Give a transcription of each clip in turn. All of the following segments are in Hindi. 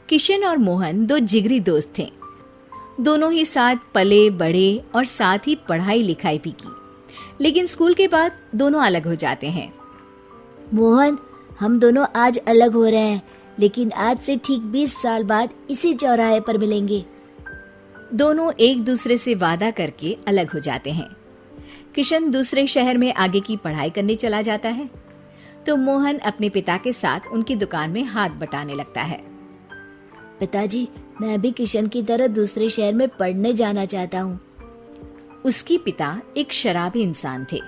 किशन और मोहन दो जिगरी दोस्त थे। दोनों ही साथ पले बढ़े और साथ ही पढ़ाई लिखाई भी की, लेकिन स्कूल के बाद दोनों अलग हो जाते हैं। मोहन, हम दोनों आज अलग हो रहे हैं, लेकिन आज से ठीक 20 साल बाद इसी चौराहे पर मिलेंगे। दोनों एक दूसरे से वादा करके अलग हो जाते हैं। किशन दूसरे शहर में आगे की पढ़ाई करने चला जाता है, तो मोहन अपने पिता के साथ उनकी दुकान में हाथ बटाने लगता है। पिताजी, मैं भी किशन की तरह दूसरे शहर में पढ़ने जाना चाहता हूँ। उसके पिता एक शराबी इंसान थे।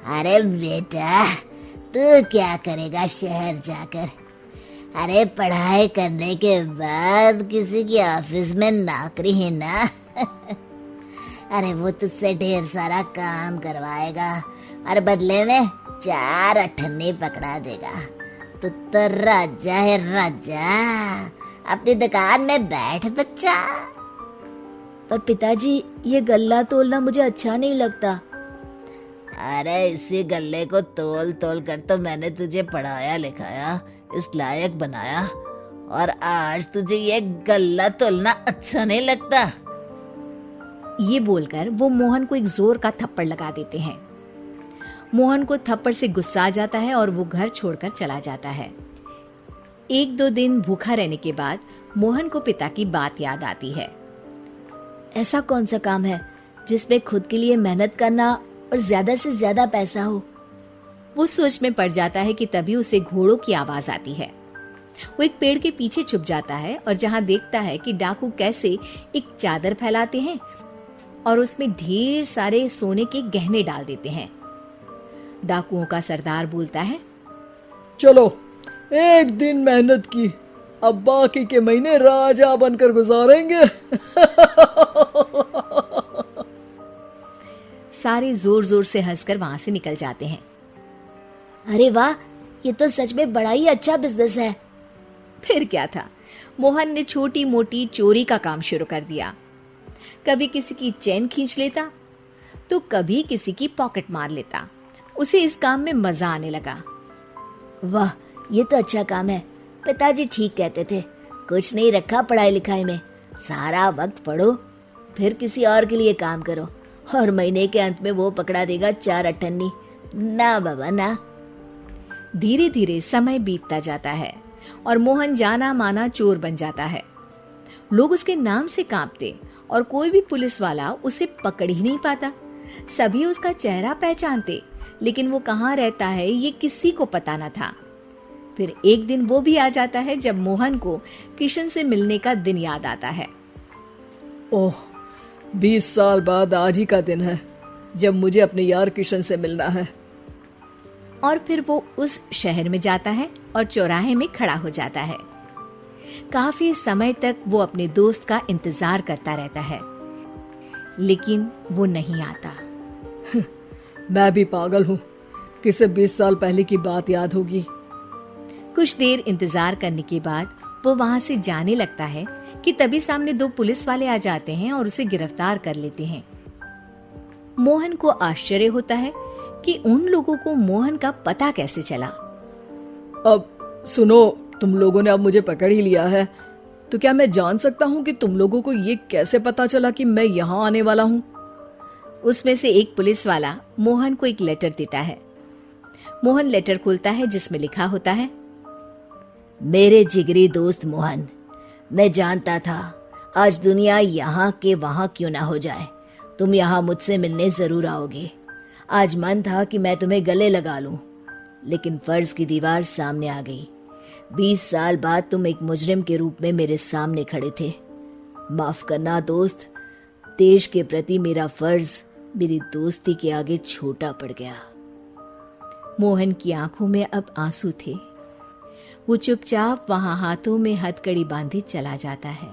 अरे बेटा, तू क्या करेगा शहर जाकर? अरे पढ़ाई करने के बाद किसी की ऑफिस में नौकरी है ना। अरे वो तुझसे ढेर सारा काम करवाएगा और बदले में 4 अठन्नी पकड़ा देगा। तो राजा है राजा, अपनी दुकान में बैठ बच्चा। पर पिताजी, ये गल्ला तोलना मुझे अच्छा नहीं लगता। अरे इसी गल्ले को तोल तोल कर तो मैंने तुझे पढ़ाया लिखाया, इस लायक बनाया, और आज तुझे ये गल्ला तोलना अच्छा नहीं लगता। ये बोलकर वो मोहन को एक जोर का थप्पड़ लगा देते हैं। मोहन को थप्पड़ से गुस्सा आ जाता है और वो घर छोड़कर चला जाता है। 1-2 दिन भूखा रहने के बाद मोहन को पिता की बात याद आती है। ऐसा कौन सा काम है जिसमें खुद के लिए मेहनत करना और ज्यादा से ज्यादा पैसा हो? वो सोच में पड़ जाता है कि तभी उसे घोड़ों की आवाज आती है। वो एक पेड़ के पीछे छुप जाता है और जहां देखता है कि डाकू कैसे एक चादर फैलाते हैं और उसमें ढेर सारे सोने के गहने डाल देते हैं। डाकुओं का सरदार बोलता है, चलो, एक दिन मेहनत की, अब बाकी के महीने राजा बनकर गुजारेंगे। सारे जोर जोर से हंसकर वहां से निकल जाते हैं। अरे वाह, ये तो सच में बड़ा ही अच्छा बिजनेस है। फिर क्या था, मोहन ने छोटी मोटी चोरी का काम शुरू कर दिया। कभी किसी की चेन खींच लेता तो कभी किसी की पॉकेट मार लेता। उसे इस काम में मजा आने लगा। वाह, ये तो अच्छा काम है। पिताजी ठीक कहते थे, कुछ नहीं रखा पढ़ाई लिखाई में, सारा वक्त पढ़ो, फिर किसी और के लिए काम करो, और महीने के अंत में वो पकड़ा देगा 4 अठन्नी। ना बाबा ना। धीरे धीरे समय बीतता जाता है और मोहन जाना माना चोर बन जाता है। लोग उसके नाम से कांपते और कोई भी पुलिस वाला उसे पकड़ ही नहीं पाता। सभी उसका चेहरा पहचानते, लेकिन वो कहाँ रहता है ये किसी को पता न था। फिर एक दिन वो भी आ जाता है जब मोहन को किशन से मिलने का दिन याद आता है। ओह, 20 साल बाद आज ही का दिन है जब मुझे अपने यार किशन से मिलना है। और फिर वो उस शहर में जाता है और चौराहे में खड़ा हो जाता है। काफी समय तक वो अपने दोस्त का इंतजार करता रहता है, लेकिन वो नहीं आता। मैं भी पागल हूँ, किसे 20 साल पहले की बात याद होगी। कुछ देर इंतजार करने के बाद वो वहां से जाने लगता है कि तभी सामने 2 पुलिस वाले आ जाते हैं और उसे गिरफ्तार कर लेते हैं। मोहन को आश्चर्य होता है कि उन लोगों को मोहन का पता कैसे चला। अब सुनो, तुम लोगों ने अब मुझे पकड़ ही लिया है, तो क्या मैं जान सकता हूँ कि तुम लोगों को ये कैसे पता चला कि मैं यहाँ आने वाला हूँ? उसमें से एक पुलिस वाला मोहन को एक लेटर देता है। मोहन लेटर खोलता है जिसमें लिखा होता है, मेरे जिगरी दोस्त मोहन, मैं जानता था आज दुनिया यहाँ के वहाँ क्यों ना हो जाए, तुम यहाँ मुझसे मिलने जरूर आओगे। आज मन था कि मैं तुम्हें गले लगा लूं, लेकिन फर्ज की दीवार सामने आ गई। 20 साल बाद तुम एक मुजरिम के रूप में मेरे सामने खड़े थे। माफ करना दोस्त, देश के प्रति मेरा फर्ज मेरी दोस्ती के आगे छोटा पड़ गया। मोहन की आंखों में अब आंसू थे। वो चुपचाप वहां हाथों में हथकड़ी बांधे चला जाता है।